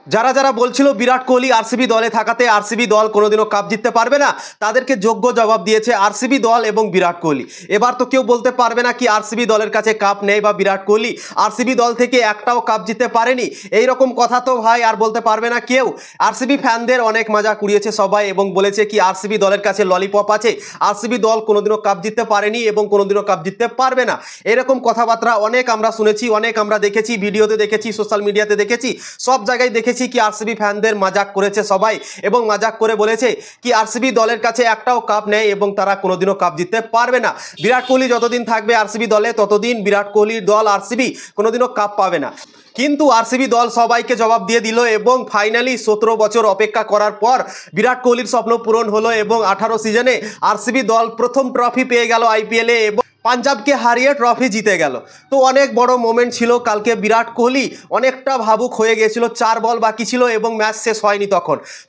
যারা যারা বলছিল বিরাট কোহলি আরসিবি দলে থাকাতে আরসিবি দল কোনোদিনও কাপ জিততে পারবে না, তাদেরকে যোগ্য জবাব দিয়েছে আরসিবি দল এবং বিরাট কোহলি। এবার তো কেউ বলতে পারবে না কি আরসিবি দলের কাছে কাপ নেই বা বিরাট কোহলি আরসিবি দল থেকে একটাও কাপ জিততে পারেনি। এই রকম কথা তো ভাই আর বলতে পারবে না কেউ। আরসিবি ফ্যানদের অনেক মজা কুড়িয়েছে সবাই এবং বলেছে কি আরসিবি দলের কাছে ললিপপ আছে, আরসিবি দল কোনোদিনও কাপ জিততে পারেনি এবং কোনোদিনও কাপ জিততে পারবে না। এরকম কথাবার্তা অনেক আমরা শুনেছি, অনেক আমরা দেখেছি, ভিডিওতে দেখেছি, সোশ্যাল মিডিয়াতে দেখেছি, সব জায়গায় দেখেছি কি আরসিবি ফ্যানদের মজাক করেছে সবাই এবং মজাক করে বলেছে কি আরসিবি দলের কাছে একটাও কাপ নেই এবং তারা কোনোদিনও কাপ জিততে পারবে না। বিরাট কোহলি যতদিন থাকবে আরসিবি দলে ততদিন বিরাট কোহলির দল আরসিবি কোনোদিনও কাপ পাবে না। কিন্তু আরসিবি দল সবাইকে জবাব দিয়ে দিল এবং ফাইনালি 17 বছর অপেক্ষা করার পর বিরাট কোহলির স্বপ্ন পূরণ হলো এবং 18 সিজনে আরসিবি দল প্রথম ট্রফি পেয়ে গেল আইপিএলে এবং পাঞ্জাবকে হারিয়ে ট্রফি জিতে গেল। তো অনেক বড় মোমেন্ট ছিল কালকে। বিরাট কোহলি অনেকটা ভাবুক হয়ে গিয়েছিল, 4 বল বাকি ছিল এবং ম্যাচ শেষ হয়নি।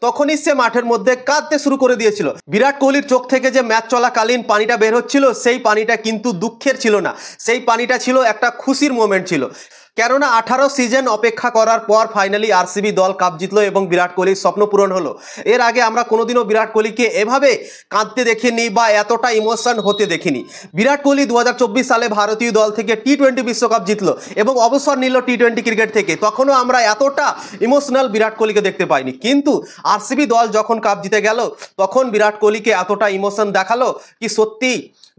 তখনই সে মাঠের মধ্যে কাঁদতে শুরু করে দিয়েছিল। বিরাট কোহলির চোখ থেকে যে ম্যাচ চলাকালীন পানিটা বের হচ্ছিল সেই পানিটা কিন্তু দুঃখের ছিল না, সেই পানিটা ছিল একটা খুশির মোমেন্ট ছিল। কেননা 18 সিজন অপেক্ষা করার পর ফাইনালি আরসিবি দল কাপ জিতলো এবং বিরাট কোহলির স্বপ্ন পূরণ হলো। এর আগে আমরা কোনোদিনও বিরাট কোহলিকে এভাবে কাঁদতে দেখিনি বা এতটা ইমোশন হতে দেখিনি। বিরাট কোহলি 2024 সালে ভারতীয় দল থেকে টি-20 বিশ্বকাপ জিতলো এবং অবসর নিল টি-20 ক্রিকেট থেকে। তখনও আমরা এতটা ইমোশনাল বিরাট কোহলিকে দেখতে পাইনি, কিন্তু আরসিবি দল যখন কাপ জিতে গেল তখন বিরাট কোহলিকে এতটা ইমোশন দেখালো কি সত্যি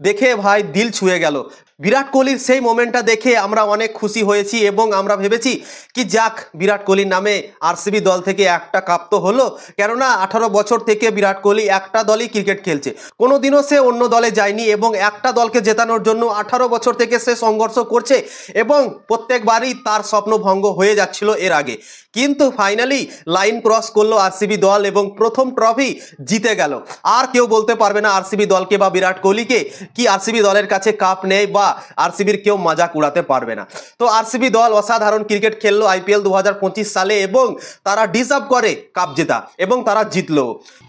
দেখে ভাই দিল ছুঁয়ে গেল। বিরাট কোহলির সেই মোমেন্টটা দেখে আমরা অনেক খুশি হয়েছি এবং আমরা ভেবেছি কি যাক বিরাট কোহলির নামে আরসিবি দল থেকে একটা কাপ তো হলো। কেননা 18 বছর থেকে বিরাট কোহলি একটা দলই ক্রিকেট খেলছে, কোনোদিনও সে অন্য দলে যায়নি এবং একটা দলকে জেতানোর জন্য 18 বছর থেকে সে সংঘর্ষ করছে এবং প্রত্যেকবারই তার স্বপ্ন ভঙ্গ হয়ে যাচ্ছিল এর আগে। কিন্তু ফাইনালি লাইন ক্রস করলো আরসিবি দল এবং প্রথম ট্রফি জিতে গেল। আর কেউ বলতে পারবে না আরসিবি দলকে বা বিরাট কোহলিকে কি আরসিবি দলের কাছে কাপ নেই বা আরসিবির কেউ মজাক উড়াতে পারবে না। তো আরসিবি দল অসাধারণ ক্রিকেট খেললো আইপিএল 2025 সালে এবং তারা ডিজার্ভ করে কাপ জেতা এবং তারা জিতলো।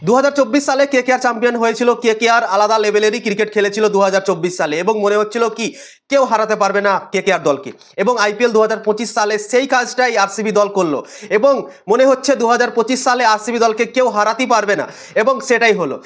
2024 সালে কেকেআর চ্যাম্পিয়ন হয়েছিল। কেকেআর আলাদা লেভেলেরই ক্রিকেট খেলেছিল 2024 সালে এবং মনে হচ্ছিল কি কেউ হারাতে পারবে না কেকেআর দলকে এবং আইপিএল 2025 সালে সেই কাজটাই আরসিবি দল করলো এবং মনে হচ্ছে 2025 সালে আরসিবি দলকে কেউ হারাতেই পারবে না এবং সেটাই হলো।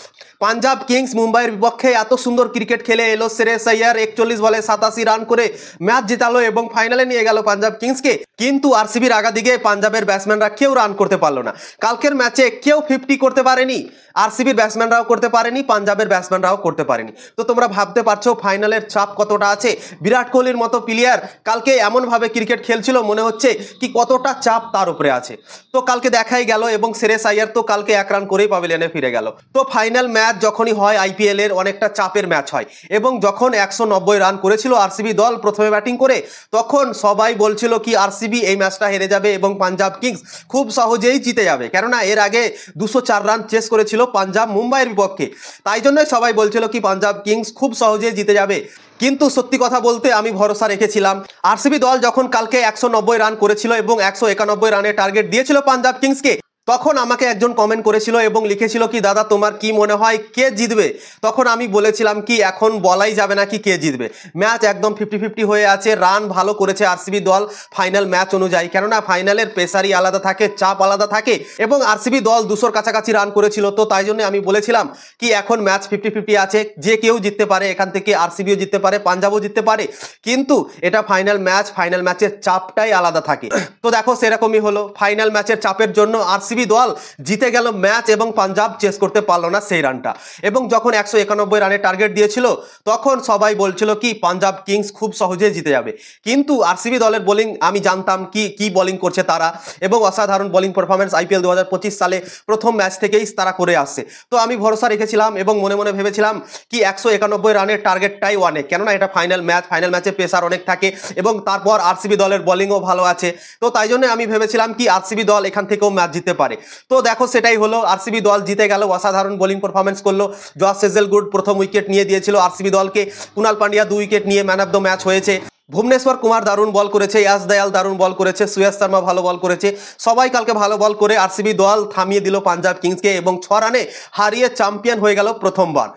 পাঞ্জাব কিংস মুম্বাইয়ের বিপক্ষে এত সুন্দর ক্রিকেট খেলে এলো শ্রেয়স আইয়ার 41 বলে 87 রান করে ম্যাচ জেতালো এবং ফাইনালে নিয়ে গেল পাঞ্জাব কিংসকে। কিন্তু আরসিবির আগাদিকে পাঞ্জাবের ব্যাটসম্যানরা কেউ রান করতে পারলো না। কালকের ম্যাচে কেউ 50 করতে পারেনি, আরসিবির ব্যাটসম্যানরাও করতে পারেনি, পাঞ্জাবের ব্যাটসম্যানরাও করতে পারেনি। তো তোমরা ভাবতে পারছো ফাইনালের চাপ কতটা আছে। বিরাট কোহলির মতো প্লেয়ার কালকে এমনভাবে ক্রিকেট খেলছিল মনে হচ্ছে কি কতটা চাপ তার উপরে আছে। তো কালকে দেখাই গেল এবং শ্রেয়স আইয়ার তো কালকে 1 রান করেই প্যাভিলিয়নে ফিরে গেল। তো ফাইনাল ম্যাচ যখনই হয় আইপিএল এর অনেকটা চাপের ম্যাচ হয় এবং যখন 190 রান করেছিল আরসিবি দল প্রথমে ব্যাটিং করে তখন সবাই বলছিল কি আরসিবি এই ম্যাচটা হেরে যাবে এবং পাঞ্জাব কিংস খুব সহজেই জিতে যাবে। কেননা এর আগে 204 রান চেস করেছিল পাঞ্জাব মুম্বাইয়ের বিপক্ষে, তাই জন্যই সবাই বলছিল কি পাঞ্জাব কিংস খুব সহজেই জিতে যাবে। কিন্তু সত্যি কথা বলতে আমি ভরসা রেখেছিলাম। আরসিবি দল যখন কালকে 190 রান করেছিল এবং 191 রানের টার্গেট দিয়েছিল পাঞ্জাব কিংসকে, তখন আমাকে একজন কমেন্ট করেছিল এবং লিখেছিল কি দাদা তোমার কি মনে হয় কে জিতবে। তখন আমি বলেছিলাম কি এখন বলাই যাবে না কি কে জিতবে, ম্যাচ একদম 50-50 হয়ে আছে। রান ভালো করেছে আরসিবি দল ফাইনাল ম্যাচ অনুযায়ী, কেননা ফাইনালের প্রেসারই আলাদা থাকে, চাপ আলাদা থাকে এবং আরসিবি দল 200-র কাছাকাছি রান করেছিল। তো তাই জন্য আমি বলেছিলাম কি এখন ম্যাচ 50-50 আছে, যে কেউ জিততে পারে, এখান থেকে আরসিবিও জিততে পারে, পাঞ্জাবও জিততে পারে, কিন্তু এটা ফাইনাল ম্যাচ, ফাইনাল ম্যাচের চাপটাই আলাদা থাকে। তো দেখো সেরকমই হলো, ফাইনাল ম্যাচের চাপের জন্য আরসিবি দল জিতে গেল ম্যাচ এবং পাঞ্জাব চেস করতে পারলো না সেই রানটা। এবং যখন 191 রানের টার্গেট দিয়েছিল তখন সবাই বলছিল কি পাঞ্জাব কিংস খুব সহজে জিতে যাবে, কিন্তু আরসিবি দলের বোলিং আমি জানতাম কি বোলিং করছে তারা এবং অসাধারণ বোলিং পারফরমেন্স আইপিএল 2025 সালে প্রথম ম্যাচ থেকেই তারা করে আসছে। তো আমি ভরসা রেখেছিলাম এবং মনে মনে ভেবেছিলাম কি 191 রানের টার্গেটটাই অনেক, কেননা এটা ফাইনাল ম্যাচ, ফাইনাল ম্যাচে প্রেসার অনেক থাকে এবং তারপর আরসিবি দলের বোলিংও ভালো আছে। তো তাই জন্য আমি ভেবেছিলাম কি আরসিবি দল এখান থেকেও ম্যাচ জিততে পারে। তো দেখো সেটাই হলো, আরসিবি দল জিতে গেল, অসাধারণ বোলিং পারফরমেন্স করলো। জশ হেজেলউড প্রথম উইকেট নিয়ে দিয়েছিল আরসিবি দলকে, কুনাল পান্ডিয়া 2 উইকেট নিয়ে ম্যান অফ দ্য ম্যাচ হয়েছে। ভুবনেশ্বর কুমার দারুণ বল করেছে, ইয়াশ দয়াল দারুণ বল করেছে, সুয়েশ শর্মা ভালো বল করেছে, সবাই কালকে ভালো বল করে আরসিবি দল থামিয়ে দিল পাঞ্জাব কিংসকে এবং 6 রানে হারিয়ে চ্যাম্পিয়ন হয়ে গেল প্রথমবার।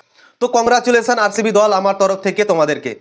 তো কংগ্রাচুলেশন আরসিবি দল আমার তরফ থেকে তোমাদেরকে।